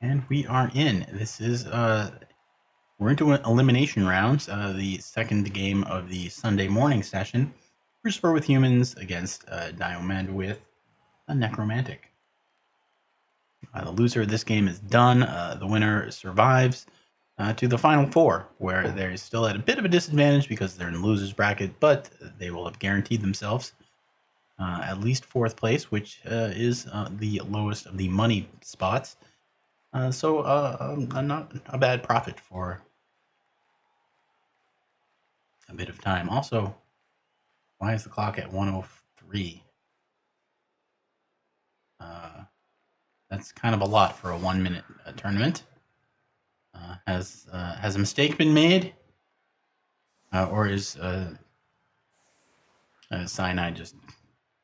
And we are in. This is we're into elimination rounds. The second game of the Sunday morning session. Crucifer with humans against diomed with a necromantic. The loser of this game is done. The winner survives to the final four, where they're still at a bit of a disadvantage because they're in the losers bracket, but they will have guaranteed themselves at least fourth place, which is the lowest of the money spots. So not a bad profit for a bit of time. Also, why is the clock at 1:03? That's kind of a lot for a 1 minute tournament. Has a mistake been made, or is Cyanide just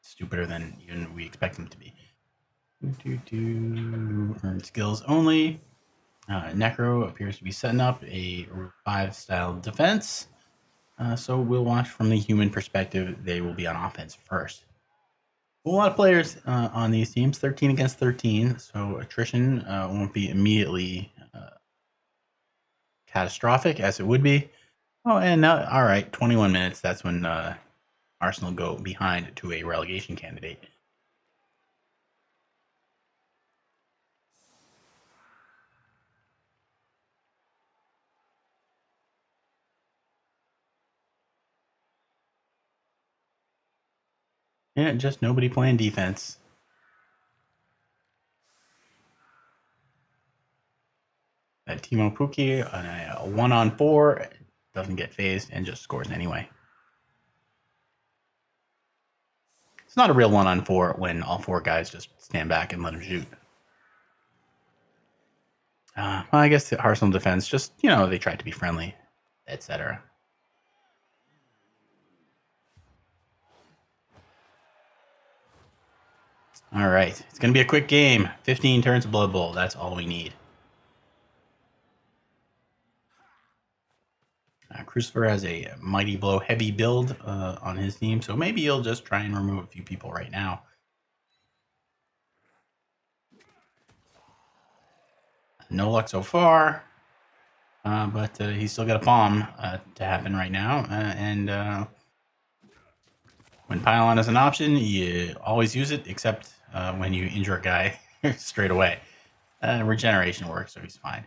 stupider than even we expect them to be? Earn skills only. Necro appears to be setting up a Route 5 style defense. So we'll watch from the human perspective. They will be on offense first. A lot of players on these teams, 13 against 13, so attrition won't be immediately catastrophic as it would be. Oh, and now, all right, 21 minutes. That's when Arsenal go behind to a relegation candidate. Yeah, just nobody playing defense. Timo Pukki on a 1-on-4 doesn't get phased and just scores anyway. It's not a real 1-on-4 when all four guys just stand back and let him shoot. Well, I guess the Arsenal defense just, they tried to be friendly, etc. All right, it's going to be a quick game. 15 turns of Blood Bowl. That's all we need. Crucifer has a Mighty Blow heavy build on his team, so maybe he'll just try and remove a few people right now. No luck so far, but he's still got a bomb to happen right now. And when Pylon is an option, you always use it, except when you injure a guy straight away. Regeneration works, so he's fine.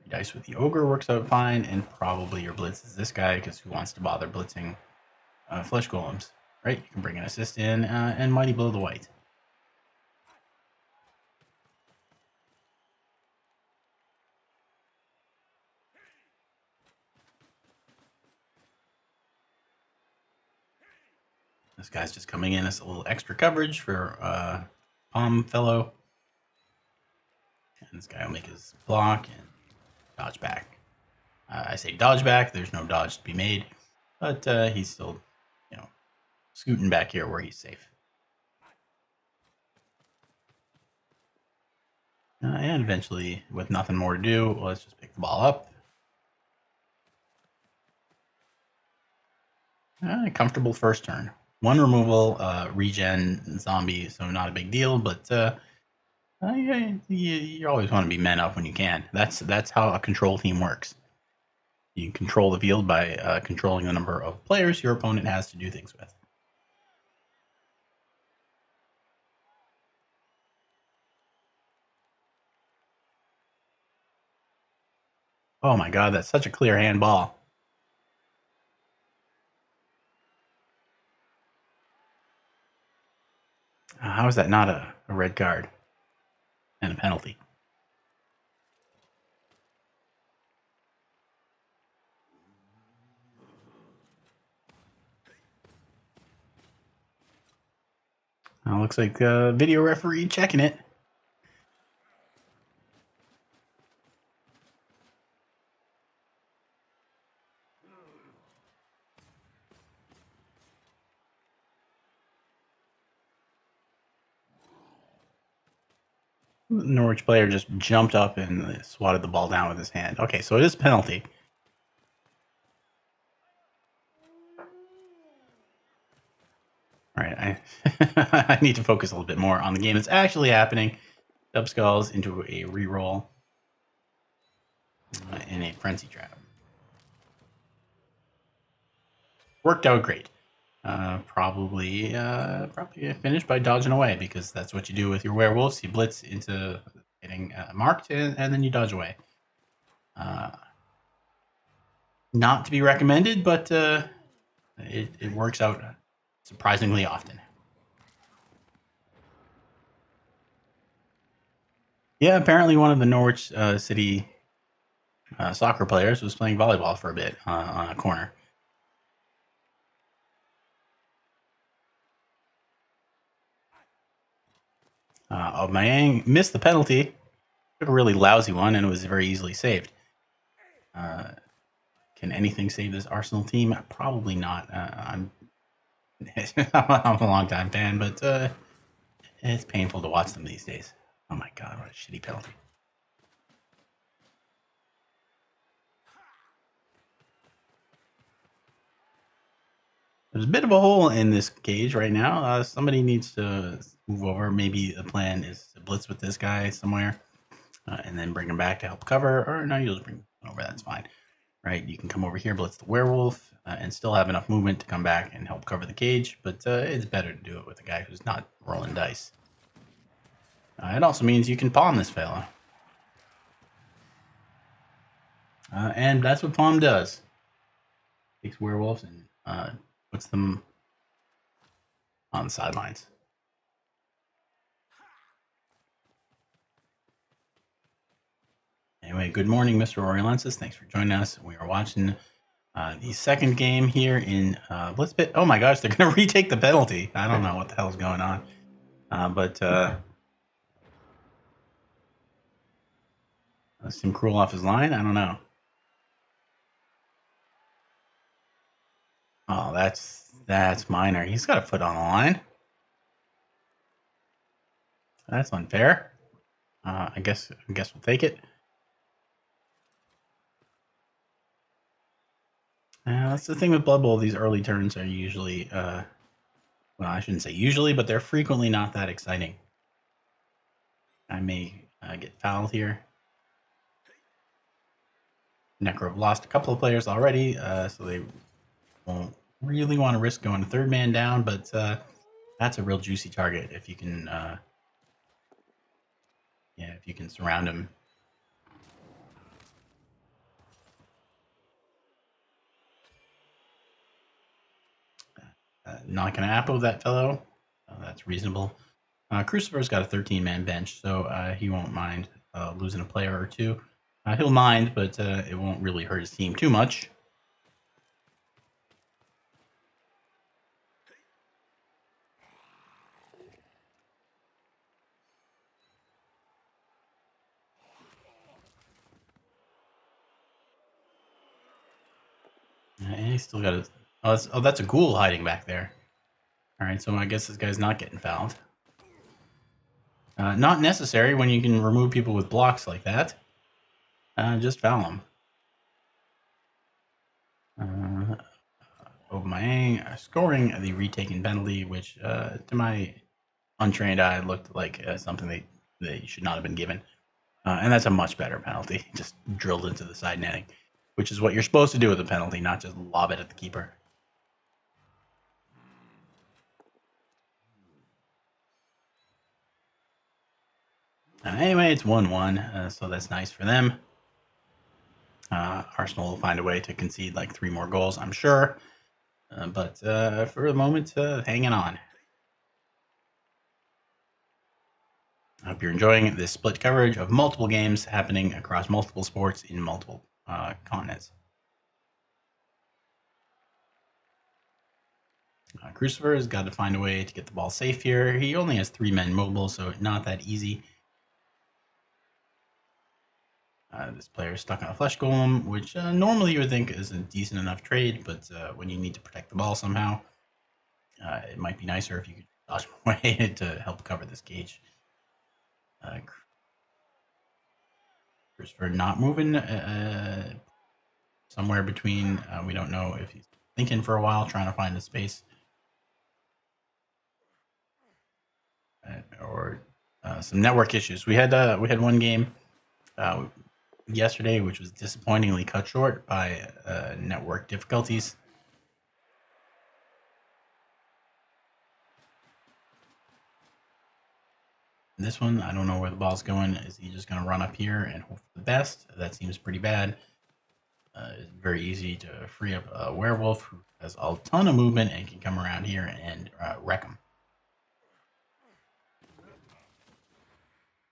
Dice with the Ogre works out fine, and probably your Blitz is this guy, because who wants to bother blitzing Flesh Golems, right? You can bring an assist in and Mighty Blow the White. This guy's just coming in as a little extra coverage for Palm Fellow. And this guy will make his block and dodge back. I say dodge back, there's no dodge to be made, but he's still, scooting back here where he's safe. And eventually, with nothing more to do, let's just pick the ball up. Comfortable first turn. One removal, regen, zombie, so not a big deal, but you always want to be men up when you can. That's how a control team works. You control the field by controlling the number of players your opponent has to do things with. Oh my god, that's such a clear handball. How is that not a red card and a penalty? Looks like video referee checking it. Norwich player just jumped up and swatted the ball down with his hand. Okay, so it is penalty. All right, I need to focus a little bit more on the game that's actually happening. Dub Skulls into a reroll in a frenzy trap. Worked out great. Probably finished by dodging away, because that's what you do with your werewolves. You blitz into getting marked, and then you dodge away. Not to be recommended, but it works out surprisingly often. Yeah, apparently one of the Norwich City soccer players was playing volleyball for a bit on a corner. Aubameyang missed the penalty. Took a really lousy one, and it was very easily saved. Can anything save this Arsenal team? Probably not. I'm I'm a long-time fan, but it's painful to watch them these days. Oh my god, what a shitty penalty. There's a bit of a hole in this cage right now. Somebody needs to move over. Maybe the plan is to blitz with this guy somewhere, and then bring him back to help cover. Or no, you'll just bring him over. That's fine. Right? You can come over here, blitz the werewolf, and still have enough movement to come back and help cover the cage. But it's better to do it with a guy who's not rolling dice. It also means you can palm this fella. And that's what palm does. Takes werewolves and puts them on the sidelines. Anyway, good morning, Mr. Oriolensis. Thanks for joining us. We are watching the second game here in Blitz Pit. Oh my gosh, they're going to retake the penalty. I don't know what the hell's going on. But seem cruel off his line. I don't know. Oh, that's minor. He's got a foot on the line. That's unfair. I guess we'll take it. That's the thing with Blood Bowl. These early turns are usually, well, I shouldn't say usually, but they're frequently not that exciting. I may get fouled here. Necro lost a couple of players already, so they won't really want to risk going to third man down, but that's a real juicy target if you can, if you can surround him. Not going to apple that fellow. That's reasonable. Crucifer's got a 13-man bench, so he won't mind losing a player or two. He'll mind, but it won't really hurt his team too much. And he's still got a... Oh, that's a ghoul hiding back there. All right, so I guess this guy's not getting fouled. Not necessary when you can remove people with blocks like that. Just foul him. Aubameyang scoring the retaken penalty, which to my untrained eye looked like something they should not have been given. And that's a much better penalty, just drilled into the side netting, which is what you're supposed to do with a penalty, not just lob it at the keeper. Anyway, it's 1-1, so that's nice for them. Arsenal will find a way to concede like 3 more goals, I'm sure. But for the moment, hanging on. I hope you're enjoying this split coverage of multiple games happening across multiple sports in multiple continents. Crucifer has got to find a way to get the ball safe here. He only has 3 men mobile, so not that easy. This player is stuck on a flesh golem, which normally you would think is a decent enough trade, but when you need to protect the ball somehow, it might be nicer if you could dodge him away to help cover this cage. Crucifer not moving somewhere between, we don't know if he's thinking for a while, trying to find the space. or some network issues. We had one game yesterday which was disappointingly cut short by network difficulties. This one, I don't know where the ball's going. Is he just going to run up here and hope for the best? That seems pretty bad. It's very easy to free up a werewolf who has a ton of movement and can come around here and wreck him.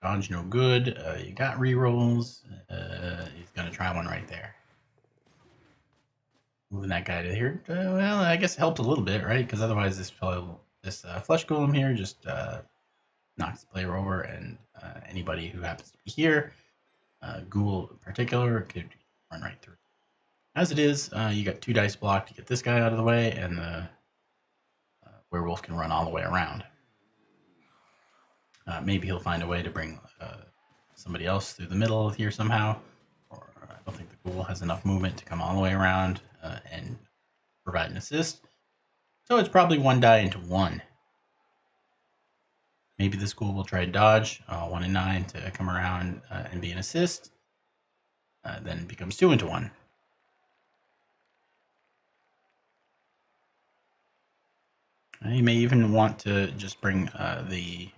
Dodge no good. You got rerolls. He's going to try one right there. Moving that guy to here. Well, I guess it helped a little bit, right? Because otherwise this flesh golem here just knocks the player over, and anybody who happens to be here, ghoul in particular, could run right through. As it is, you got 2 dice blocked to get this guy out of the way, and the werewolf can run all the way around. Maybe he'll find a way to bring somebody else through the middle here somehow, or I don't think the ghoul has enough movement to come all the way around and provide an assist. So it's probably 1 die into 1. Maybe this ghoul will try to dodge 1 in 9 to come around and be an assist. Then it becomes 2 into 1. You may even want to just bring the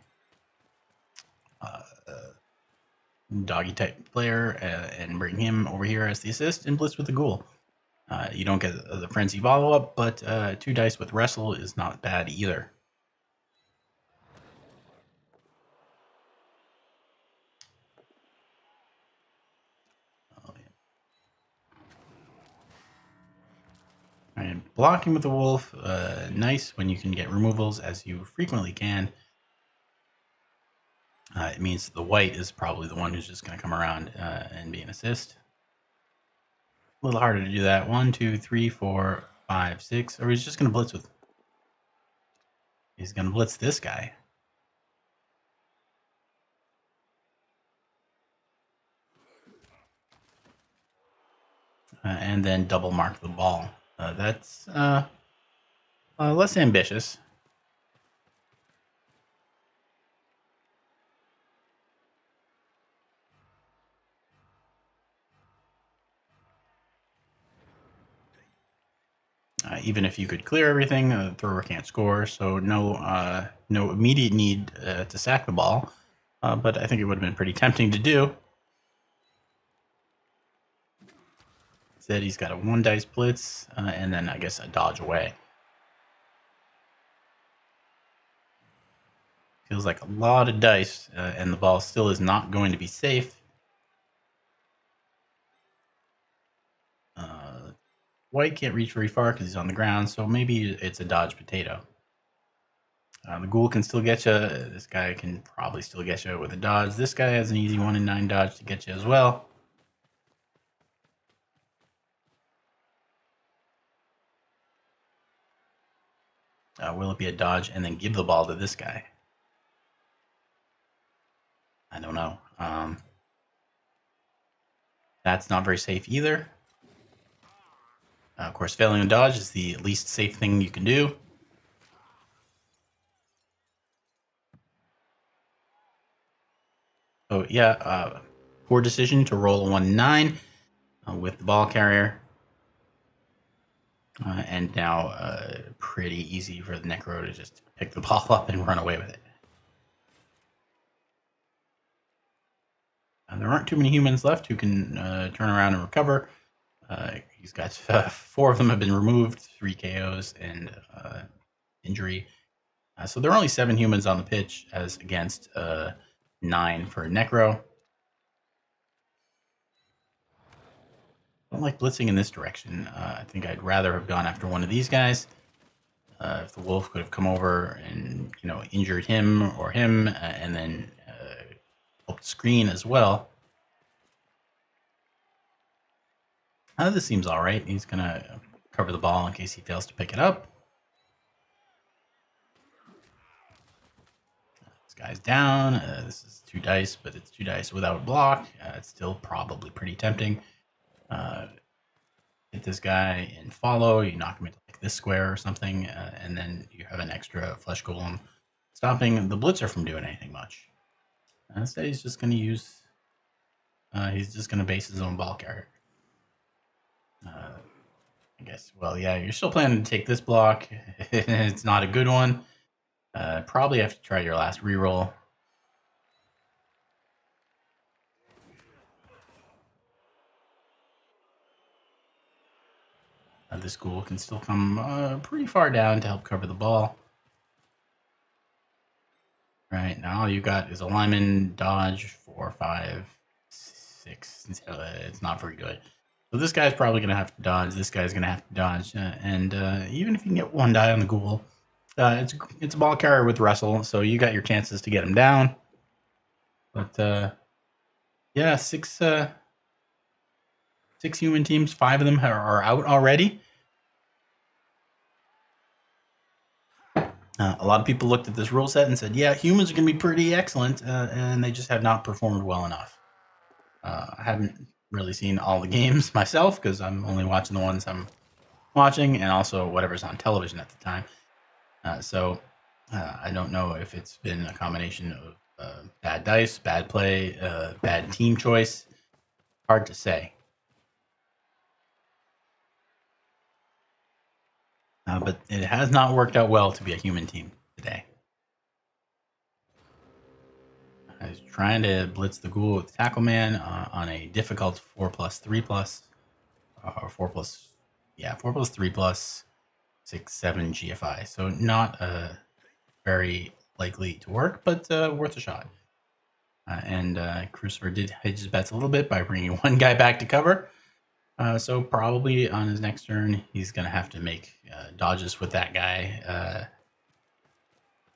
doggy type player and bring him over here as the assist and blitz with the ghoul. You don't get the frenzy follow up, but 2 dice with wrestle is not bad either. And blocking with the wolf, nice when you can get removals, as you frequently can. It means the white is probably the one who's just going to come around and be an assist. A little harder to do that. 1, 2, 3, 4, 5, 6. Or he's just going to blitz with. He's going to blitz this guy. And then double mark the ball. That's less ambitious. Even if you could clear everything, the thrower can't score, so no immediate need to sack the ball. But I think it would have been pretty tempting to do. Instead, he's got a 1 dice blitz, and then I guess a dodge away. Feels like a lot of dice, and the ball still is not going to be safe. White can't reach very far because he's on the ground, so maybe it's a dodge potato. The ghoul can still get you. This guy can probably still get you with a dodge. This guy has an easy 1 in 9 dodge to get you as well. Will it be a dodge and then give the ball to this guy? I don't know. That's not very safe either. Of course, failing a dodge is the least safe thing you can do. So yeah, poor decision to roll a 1-9 with the ball carrier. And now pretty easy for the Necro to just pick the ball up and run away with it. There aren't too many humans left who can turn around and recover. He's got 4 of them have been removed, 3 KOs and injury. So there are only 7 humans on the pitch as against 9 for Necro. I don't like blitzing in this direction. I think I'd rather have gone after one of these guys. If the wolf could have come over and injured him or him, and then helped screen as well. This seems all right. He's gonna cover the ball in case he fails to pick it up. This guy's down. This is 2 dice, but it's 2 dice without block. It's still probably pretty tempting. Hit this guy and follow. You knock him into like this square or something, and then you have an extra flesh golem stopping the blitzer from doing anything much. Instead, he's just going to use. He's just going to base his own ball carrier. I guess. Well, yeah, you're still planning to take this block. It's not a good one. Probably have to try your last reroll. This ghoul can still come pretty far down to help cover the ball. Right, now all you got is a lineman, dodge, 4, 5, 6. It's not very good. So this guy's probably going to have to dodge. This guy's going to have to dodge. And even if you can get one die on the ghoul, it's a ball carrier with wrestle, so you got your chances to get him down. But yeah, six human teams, 5 of them are out already. A lot of people looked at this rule set and said, yeah, humans are going to be pretty excellent, and they just have not performed well enough. I haven't really seen all the games myself because I'm only watching the ones I'm watching and also whatever's on television at the time. So I don't know if it's been a combination of bad dice, bad play, bad team choice. Hard to say. But it has not worked out well to be a human team today. I was trying to blitz the ghoul with Tackle Man on a difficult 4+3+, or 4+3+6, 7 GFI. So not very likely to work, but worth a shot. And crucifer did hedge his bets a little bit by bringing one guy back to cover. So probably on his next turn, he's going to have to make dodges with that guy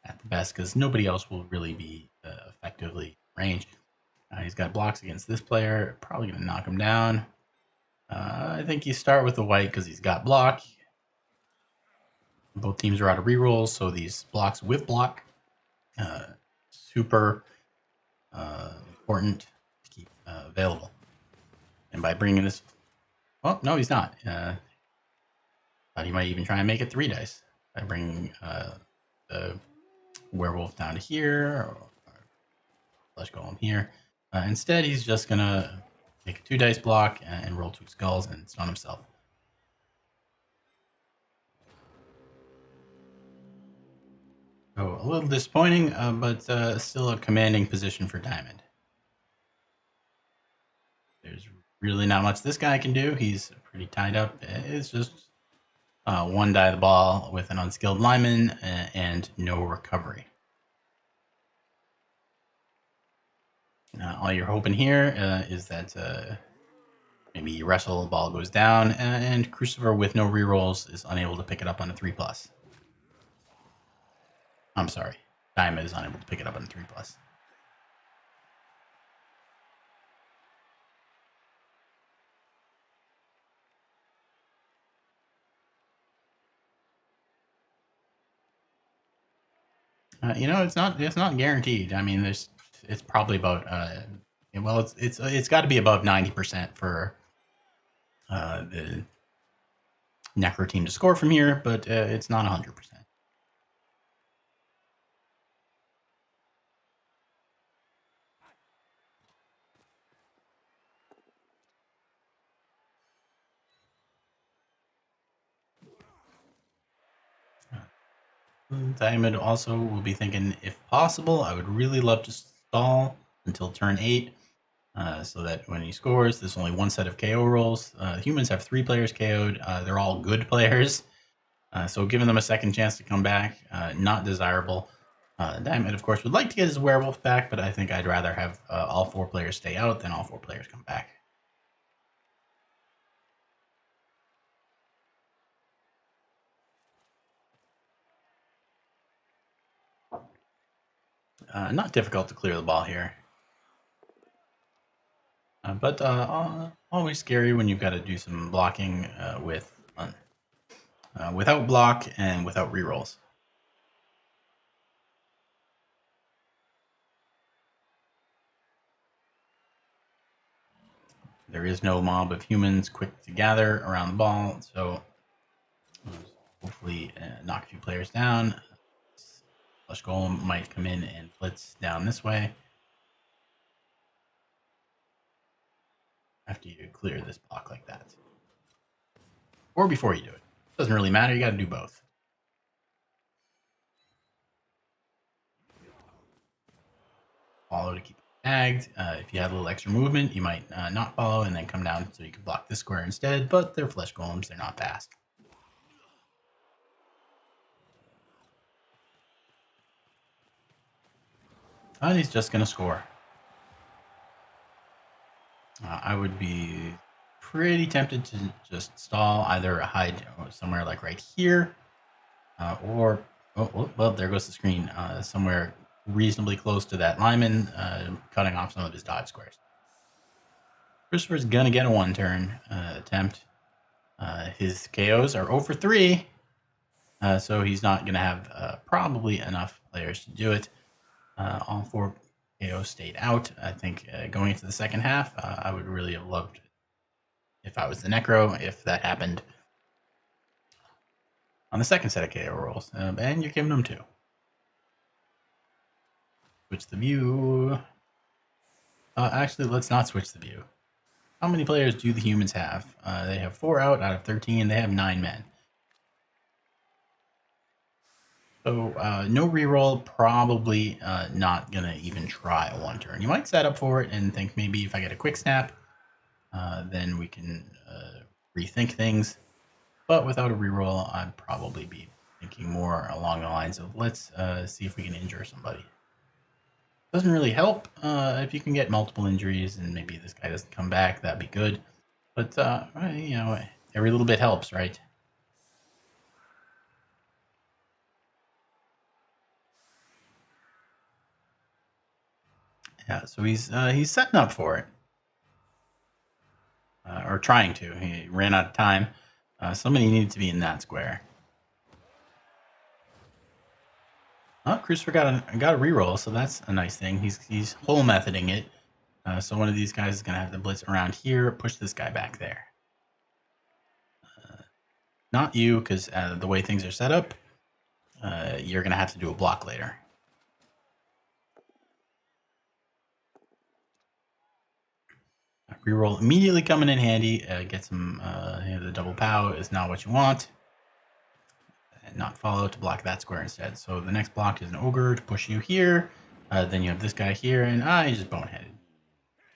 at the best, because nobody else will really be effectively range. He's got blocks against this player, probably going to knock him down. I think you start with the white because he's got block. Both teams are out of rerolls, so these blocks with block, super important to keep available. And by bringing this, oh no, he's not. Thought he might even try and make it 3 dice by bringing the werewolf down to here, or flesh golem here. Instead, he's just gonna make a 2 dice block and roll 2 skulls and stun himself. So a little disappointing, but still a commanding position for Diamond. There's really not much this guy can do. He's pretty tied up. It's just 1 die the ball with an unskilled lineman and no recovery. All you're hoping here is that maybe you wrestle, the ball goes down, and Crucifer with no rerolls is unable to pick it up on a 3+. I'm sorry, Diamond is unable to pick it up on a 3+. It's not guaranteed. I mean, it's probably about it's got to be above 90% for the Necro team to score from here, but it's not 100%. Diamond also will be thinking, if possible, I would really love to stall until turn 8, so that when he scores, there's only 1 set of KO rolls. Humans have 3 players KO'd. They're all good players, so giving them a second chance to come back, not desirable. Diamond, of course, would like to get his werewolf back, but I think I'd rather have all 4 players stay out than all 4 players come back. Not difficult to clear the ball here. But always scary when you've got to do some blocking without block and without rerolls. There is no mob of humans quick to gather around the ball, so hopefully knock a few players down. Flesh Golem might come in and blitz down this way after you clear this block like that. Or before you do it. Doesn't really matter, you got to do both. Follow to keep it tagged. If you had a little extra movement, you might not follow and then come down so you can block this square instead, but they're Flesh Golems, they're not fast. And he's just going to score. I would be pretty tempted to just stall, either hide somewhere like right here, or, well, there goes the screen, somewhere reasonably close to that lineman, cutting off some of his dodge squares. Crucifer's going to get a one-turn attempt. His KOs are over 3, so he's not going to have probably enough players to do it. All 4 KOs stayed out. I think going into the second half, I would really have loved, if I was the Necro, if that happened on the second set of KO rolls. And you're giving them 2. Switch the view. Actually, let's not switch the view. How many players do the humans have? They have 4 out of 13. They have 9 men. So no reroll, probably not going to even try a one-turn. You might set up for it and think maybe if I get a quick snap, then we can rethink things. But without a reroll, I'd probably be thinking more along the lines of let's see if we can injure somebody. Doesn't really help if you can get multiple injuries and maybe this guy doesn't come back, that'd be good. But, you know, every little bit helps, right? Yeah, so he's setting up for it. Or trying to. He ran out of time. Somebody needed to be in that square. Oh, crucifer got a reroll, so that's a nice thing. He's whole methoding it. So one of these guys is going to have to blitz around here, push this guy back there. Not you, because the way things are set up, you're going to have to do a block later. Reroll immediately coming in handy. Get some, the double pow is not what you want. And not follow to block that square instead. So the next block is an ogre to push you here. Then you have this guy here, and he's just boneheaded.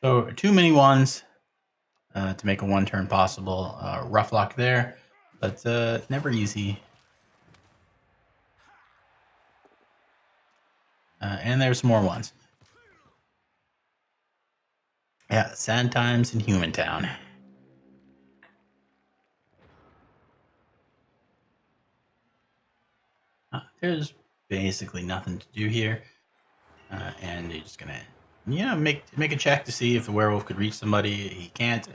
So too many ones to make a one-turn possible. Rough lock there, but never easy. And there's some more ones. Yeah, sad times in Human Town. There's basically nothing to do here. And you're just gonna, make a check to see if the werewolf could reach somebody. He can't,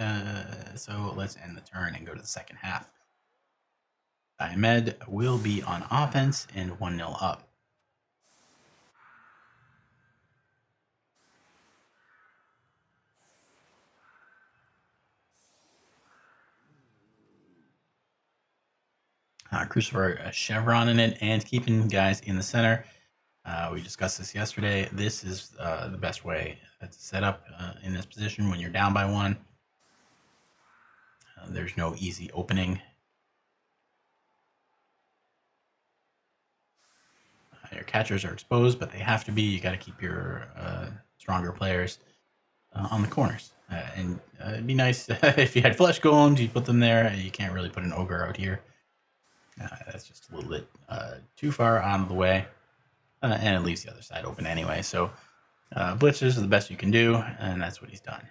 so let's end the turn and go to the second half. Diomed will be on offense and 1-0 up. Crucifer Chevron in it and keeping guys in the center. We discussed this yesterday. This is the best way to set up in this position when you're down by 1. There's no easy opening. Your catchers are exposed, but they have to be. You got to keep your stronger players on the corners. And it'd be nice if you had flesh golems, you put them there. You can't really put an ogre out here. That's just a little bit too far out of the way. And it leaves the other side open anyway. So blitzers are the best you can do, and that's what he's done.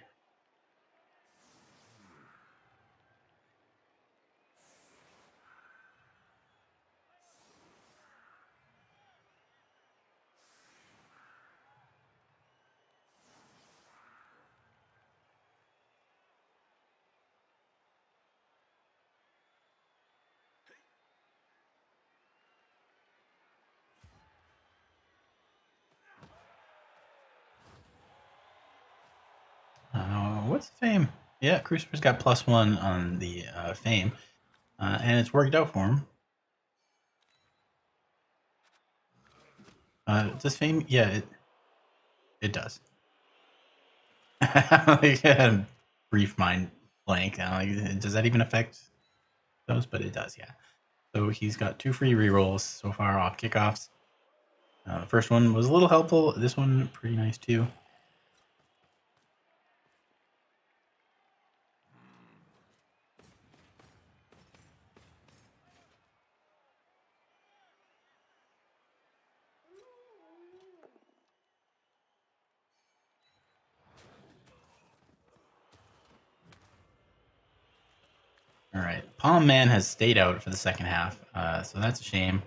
What's fame? Yeah, Crucifer's got +1 on the fame, and it's worked out for him. Does fame? Yeah, it does. Like a brief mind blank. Like, does that even affect those? But it does, yeah. So he's got 2 free rerolls so far off kickoffs. The first one was a little helpful. This one, pretty nice too. All right, Palm Man has stayed out for the second half, so that's a shame.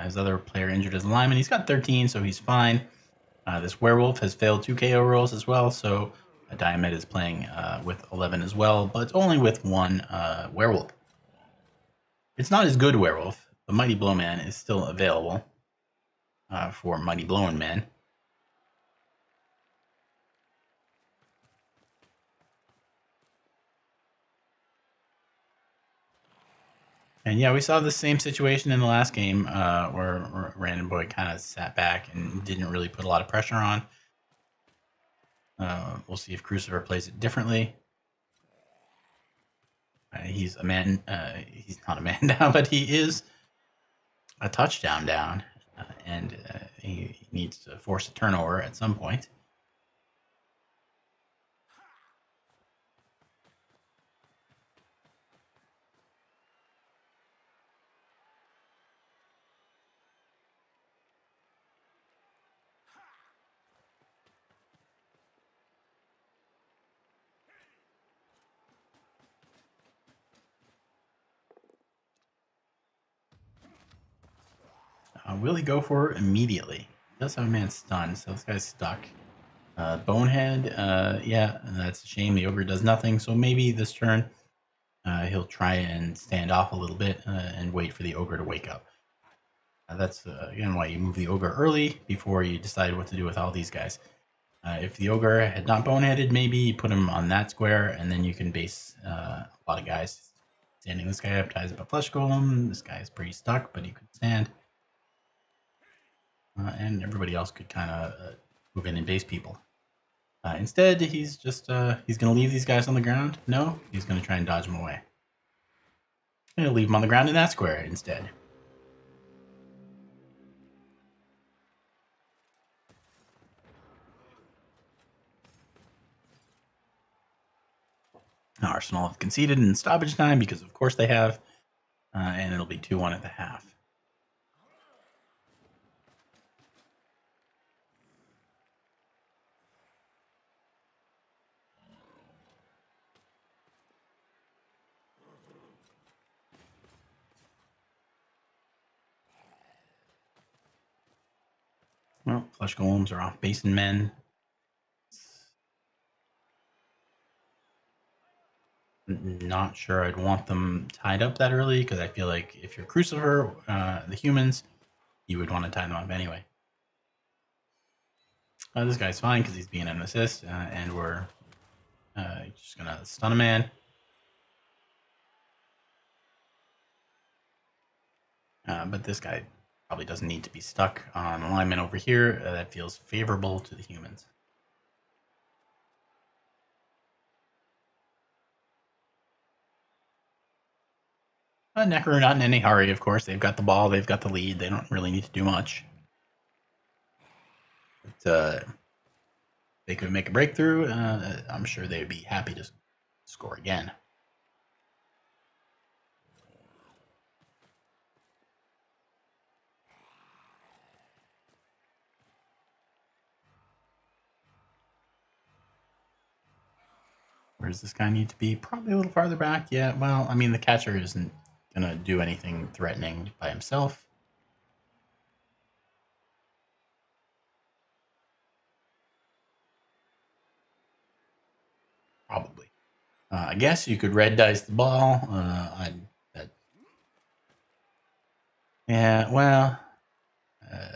His other player injured his lineman. He's got 13, so he's fine. This werewolf has failed 2 KO rolls as well, so Diomed is playing with 11 as well, but only with 1 werewolf. It's not as good werewolf. The Mighty Blow Man is still available for Mighty Blowing Man. And yeah, we saw the same situation in the last game where Random Boy kind of sat back and didn't really put a lot of pressure on. We'll see if Crucifer plays it differently. He's a man. He's not a man down, but he is a touchdown down, and he needs to force a turnover at some point. Will he go for it immediately? He does have a man stunned, so this guy's stuck. Bonehead, yeah, that's a shame. The ogre does nothing, so maybe this turn he'll try and stand off a little bit and wait for the ogre to wake up. That's again why you move the ogre early before you decide what to do with all these guys. If the ogre had not boneheaded, maybe you put him on that square, and then you can base a lot of guys. Standing this guy up ties up a flesh golem. This guy is pretty stuck, but he could stand. And everybody else could kind of move in and base people. Instead, he's just he's going to leave these guys on the ground. No, he's going to try and dodge them away. He'll leave them on the ground in that square instead. Arsenal have conceded in stoppage time because, of course, they have, and it'll be 2-1 at the half. Well, flesh golems are off base and men. Not sure I'd want them tied up that early because I feel like if you're crucifer, the humans, you would want to tie them up anyway. This guy's fine because he's being an assist, and we're just gonna stun a man. But this guy probably doesn't need to be stuck on alignment over here. That feels favorable to the humans. Necro not in any hurry, of course. They've got the ball, they've got the lead. They don't really need to do much. But they could make a breakthrough. I'm sure they would be happy to score again. Where does this guy need to be? Probably a little farther back. Yeah, well, I mean, the catcher isn't going to do anything threatening by himself. Probably. I guess you could red dice the ball. Yeah, well,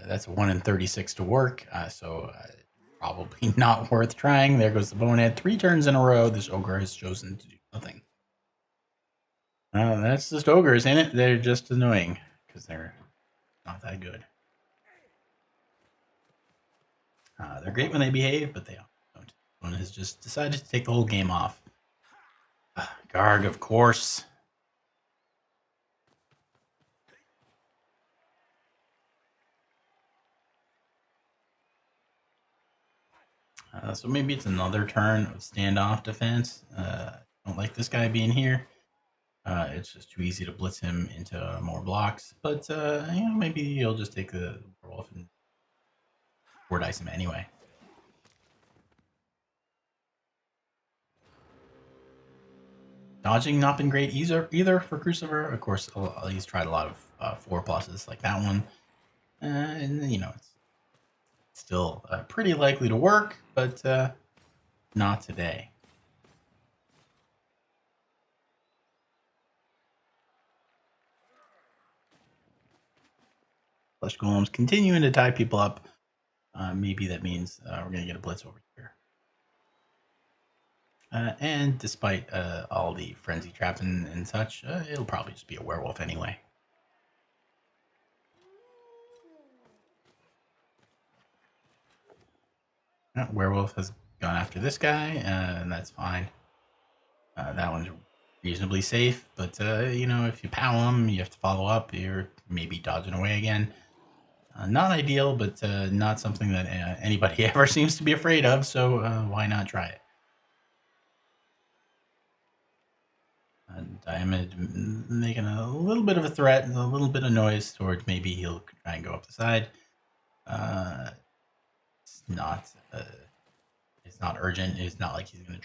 that's a 1 in 36 to work, so probably not worth trying. There goes the bonehead. 3 turns in a row, this ogre has chosen to do nothing. That's just ogres, ain't it? They're just annoying because they're not that good. They're great when they behave, but they don't. One has just decided to take the whole game off. Garg, of course. So maybe it's another turn of standoff defense. Don't like this guy being here. It's just too easy to blitz him into more blocks. But maybe he'll just take the werewolf and four dice him anyway. Dodging not been great either for Crucifer. Of course, he's tried a lot of 4+s like that one, and it's still pretty likely to work, but not today. Flesh Golems continuing to tie people up. Maybe that means we're going to get a blitz over here. And despite all the frenzy traps and such, it'll probably just be a werewolf anyway. Werewolf has gone after this guy, and that's fine. That one's reasonably safe, but if you pow him, you have to follow up. You're maybe dodging away again. Not ideal, but not something that anybody ever seems to be afraid of, so why not try it? Diomed making a little bit of a threat and a little bit of noise towards maybe he'll try and go up the side. It's not urgent. It's not like he's going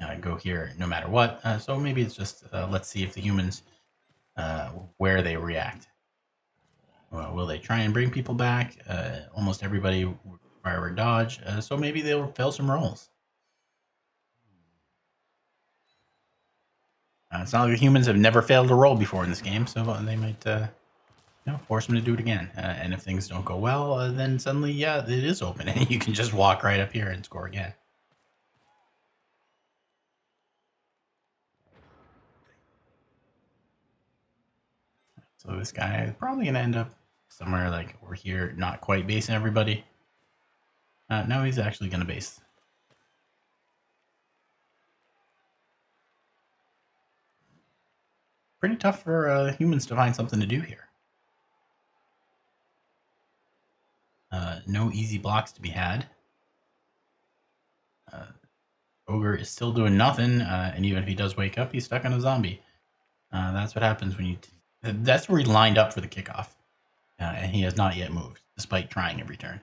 to go here no matter what. So maybe it's just let's see if the humans where they react. Will they try and bring people back? Almost everybody require a dodge, so maybe they'll fail some rolls. It's not like the humans have never failed a roll before in this game, so they might force them to do it again. And if things don't go well, then suddenly, it is open, and you can just walk right up here and score again. So this guy is probably going to end up somewhere like over here, not quite basing everybody. No, he's actually going to base. Pretty tough for humans to find something to do here. No easy blocks to be had. Ogre is still doing nothing, and even if he does wake up, he's stuck on a zombie. That's what happens when you... That's where he lined up for the kickoff, and he has not yet moved, despite trying every turn.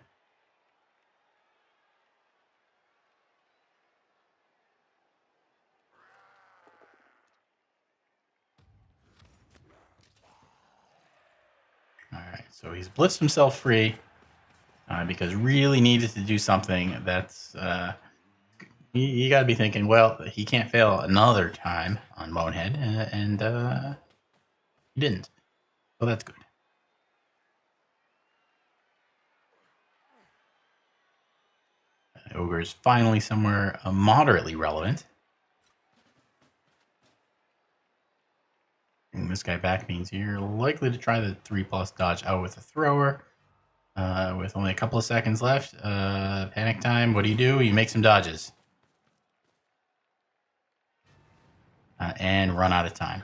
Alright, so he's blitzed himself free, because really needed to do something that's... you got to be thinking, well, he can't fail another time on Bonehead, and he didn't. So that's good. Ogre is finally somewhere moderately relevant. Bring this guy back means you're likely to try the 3+ dodge out with a thrower. With only a couple of seconds left, panic time. What do? You make some dodges. And run out of time.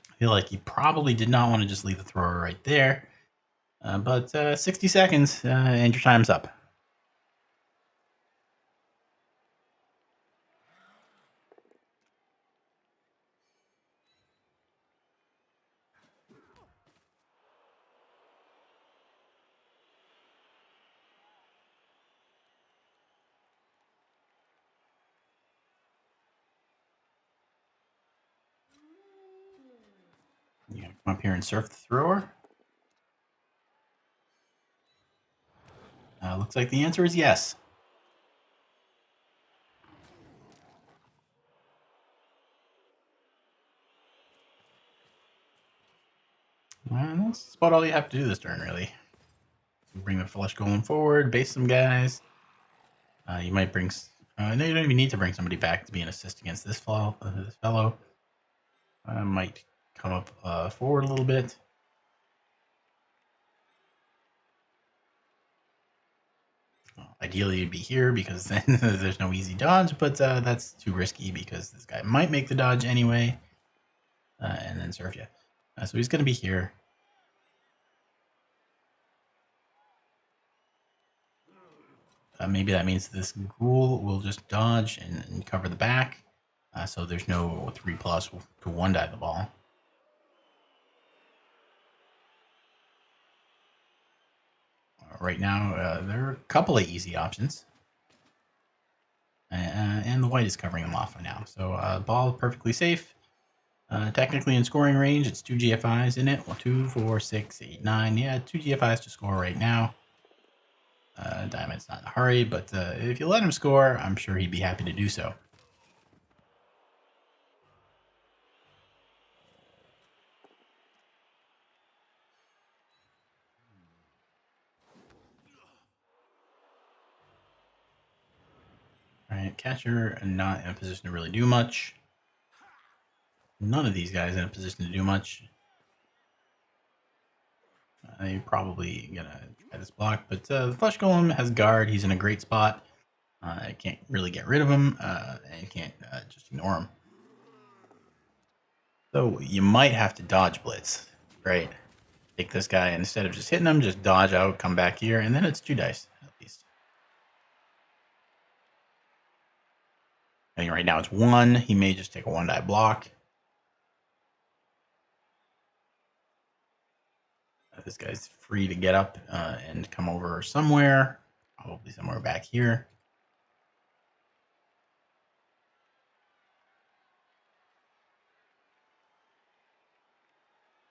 I feel like he probably did not want to just leave the thrower right there. But 60 seconds and your time's up. You gotta come up here and surf the thrower. Looks like the answer is yes. That's about all you have to do this turn, really. Bring the flesh golem forward, base some guys. You might bring... no, you don't even need to bring somebody back to be an assist against this fellow. Might come up forward a little bit. Ideally, you'd be here because then there's no easy dodge, but that's too risky because this guy might make the dodge anyway and then serve you. So he's going to be here. Maybe that means this ghoul will just dodge and cover the back. So there's no 3+ to 1 die the ball. Right now, there are a couple of easy options. And the white is covering them off now. So ball perfectly safe. Technically in scoring range, it's 2 GFIs in it. 1, 2, 4, 6, 8, 9. Yeah, 2 GFIs to score right now. Diamond's not in a hurry, but if you let him score, I'm sure he'd be happy to do so. All right, catcher not in a position to really do much. None of these guys in a position to do much. You're probably gonna try this block, but the flesh golem has guard. He's in a great spot. I can't really get rid of him, and can't just ignore him. So you might have to dodge blitz, right? Take this guy, and instead of just hitting him, just dodge out, come back here, and then it's 2 dice at least. I mean, right now it's 1. He may just take a 1 die block. This guy's free to get up and come over somewhere, probably somewhere back here.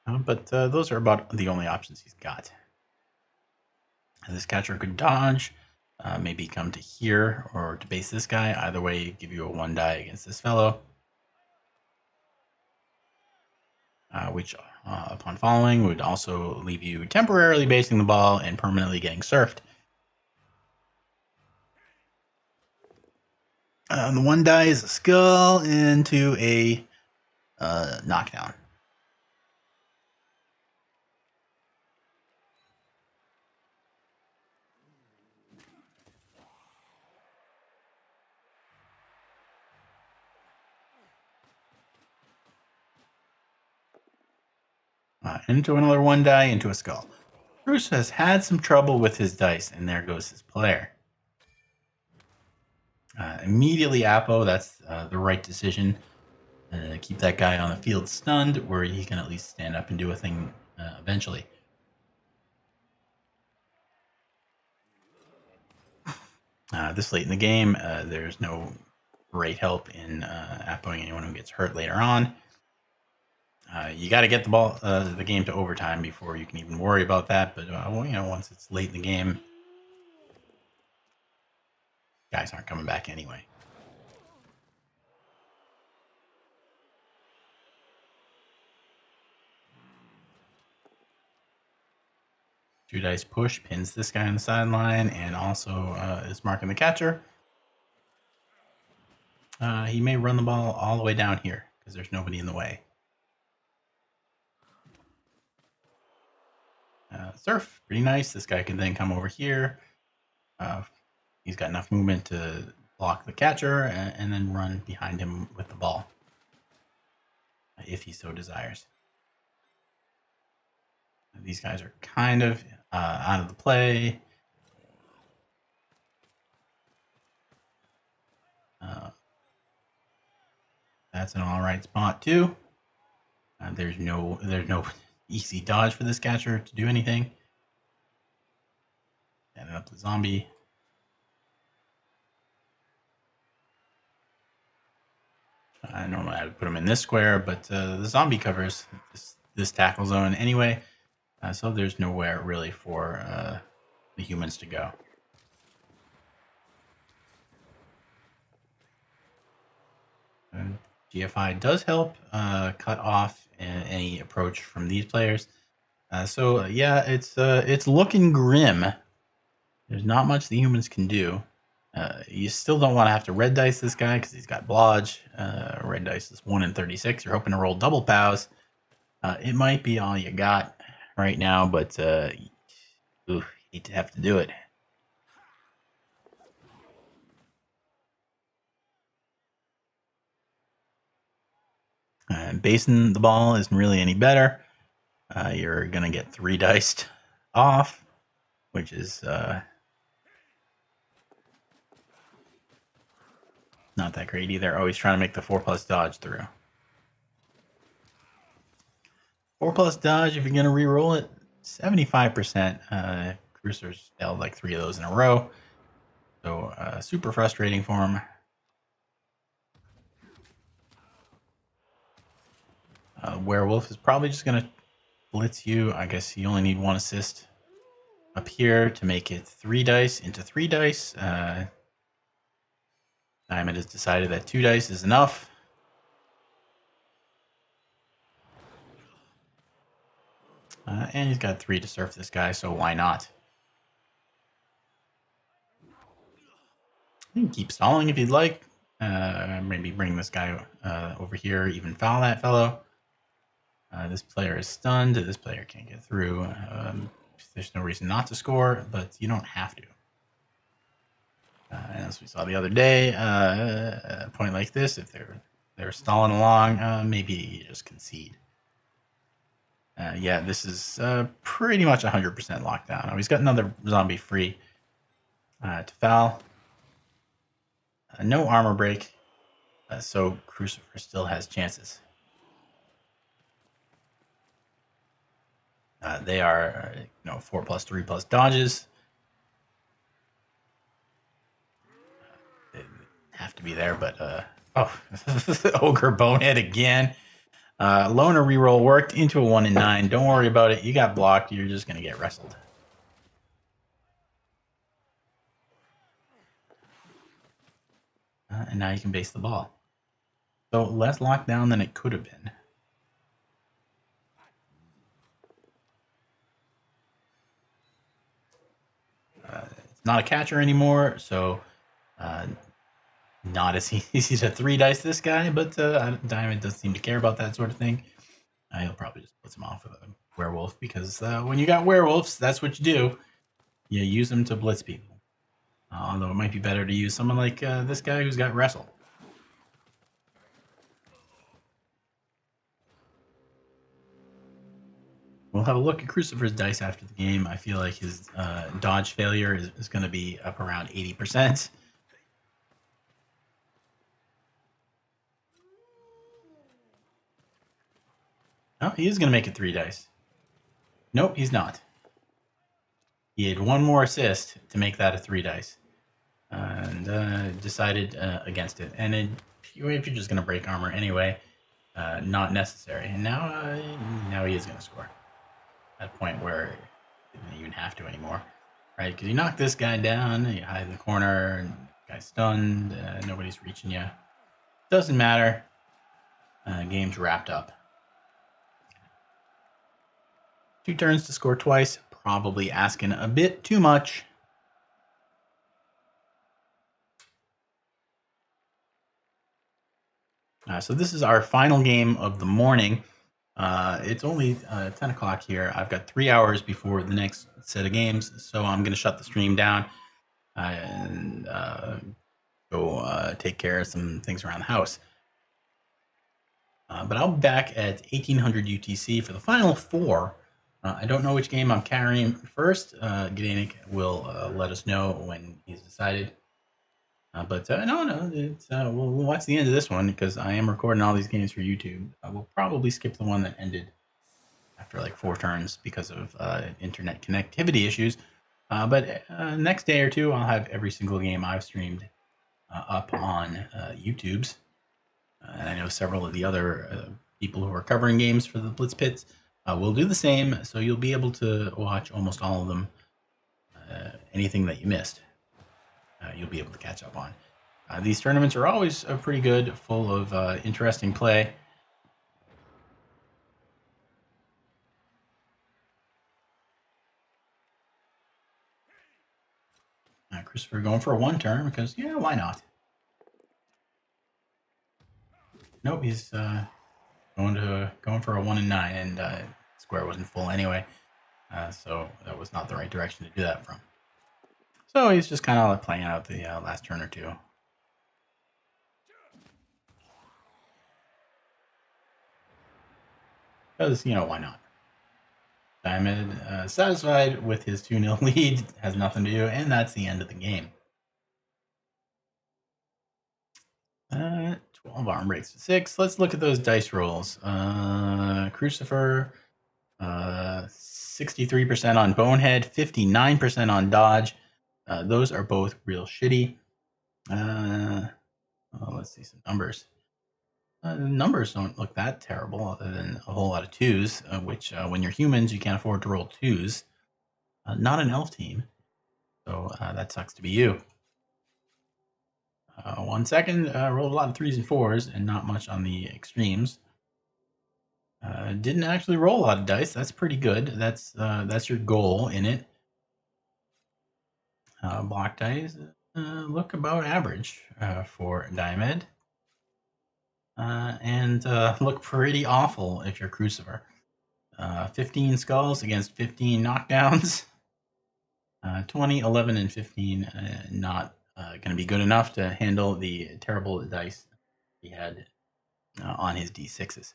But those are about the only options he's got. This catcher could dodge, maybe come to here or to base this guy. Either way, give you a 1 die against this fellow. Which, upon following, would also leave you temporarily basing the ball and permanently getting surfed. The 1 die is a skull into a knockdown. Into another 1 die, into a skull. Bruce has had some trouble with his dice, and there goes his player. Immediately Apo, that's the right decision. Keep that guy on the field stunned, where he can at least stand up and do a thing eventually. This late in the game, there's no great help in Apoing anyone who gets hurt later on. You got to get the game to overtime before you can even worry about that. But once it's late in the game, guys aren't coming back anyway. Two dice push pins this guy on the sideline and also is marking the catcher. He may run the ball all the way down here because there's nobody in the way. Surf, pretty nice. This guy can then come over here. He's got enough movement to block the catcher and then run behind him with the ball if he so desires. These guys are kind of out of the play. That's an all right spot too. There's no easy dodge for this catcher to do anything. Standing up the zombie. Normally I would put him in this square, but the zombie covers this tackle zone anyway, so there's nowhere really for the humans to go. GFI does help cut off any approach from these players. Yeah, it's looking grim. There's not much the humans can do. You still don't want to have to red dice this guy because he's got blodge. Red dice is 1 in 36. You're hoping to roll double pows. It might be all you got right now, but hate to have to do it. And basing the ball isn't really any better. You're going to get 3 diced off, which is not that great either. Always trying to make the 4+ dodge through. 4+ dodge, if you're going to re-roll it, 75%. Crucifer's failed like 3 of those in a row. So super frustrating for him. Werewolf is probably just going to blitz you. I guess you only need 1 assist up here to make it 3 dice into 3 dice. Diamond has decided that 2 dice is enough. And he's got 3 to surf this guy, so why not? You can keep stalling if you'd like. Maybe bring this guy over here, even foul that fellow. This player is stunned. This player can't get through. There's no reason not to score, but you don't have to. As we saw the other day, a point like this, if they're stalling along, maybe you just concede. Yeah, this is pretty much 100% lockdown. Oh, he's got another zombie free to foul. No armor break, so Crucifer still has chances. They are, 4+, 3+ dodges. They have to be there, but Ogre Bonehead again. Loner reroll worked into a 1 and 9. Don't worry about it. You got blocked. You're just going to get wrestled. And now you can base the ball. So less lockdown than it could have been. It's not a catcher anymore, so not as easy to 3 dice this guy, but Diamond doesn't seem to care about that sort of thing. He'll probably just put him off with a werewolf, because when you got werewolves, that's what you do. You use them to blitz people. Although it might be better to use someone like this guy who's got wrestle. We'll have a look at Crucifer's dice after the game. I feel like his dodge failure is going to be up around 80%. Oh, he is going to make it 3 dice. Nope, he's not. He had 1 more assist to make that a 3 dice. And decided against it. And if you're just going to break armor anyway, not necessary. And now he is going to score. At a point where he didn't even have to anymore. Right? Because you knock this guy down, you hide in the corner, and the guy's stunned, nobody's reaching you. Doesn't matter. Game's wrapped up. 2 turns to score twice, probably asking a bit too much. So this is our final game of the morning. It's only 10 o'clock here. I've got 3 hours before the next set of games, so I'm going to shut the stream down and go take care of some things around the house. But I'll be back at 1800 UTC for the final 4. I don't know which game I'm carrying first. Gdanik will let us know when he's decided. But we'll watch the end of this one, because I am recording all these games for YouTube. We'll probably skip the one that ended after like 4 turns because of internet connectivity issues. But next day or two, I'll have every single game I've streamed up on YouTube's. And I know several of the other people who are covering games for the Blitz Pits will do the same, so you'll be able to watch almost all of them. Anything that you missed, you'll be able to catch up on. These tournaments are always pretty good, full of interesting play. Crucifer going for a 1 turn, because, yeah, why not? Nope, he's going for a 1 and 9, and square wasn't full anyway, so that was not the right direction to do that from. So he's just kind of like playing out the last turn or 2. Because, why not? Diamond, satisfied with his 2-0 lead, has nothing to do, and that's the end of the game. 12 arm breaks to 6. Let's look at those dice rolls. Crucifer, 63% on Bonehead, 59% on Dodge. Those are both real shitty. Let's see some numbers. The numbers don't look that terrible, other than a whole lot of 2s, which when you're humans, you can't afford to roll 2s. Not an elf team, so that sucks to be you. 1 second, rolled a lot of 3s and 4s, and not much on the extremes. Didn't actually roll a lot of dice. That's pretty good. That's your goal in it. Black dice look about average for diomed. And look pretty awful if you're crucifer. 15 skulls against 15 knockdowns. 20, 11, and 15 not going to be good enough to handle the terrible dice he had on his d6s.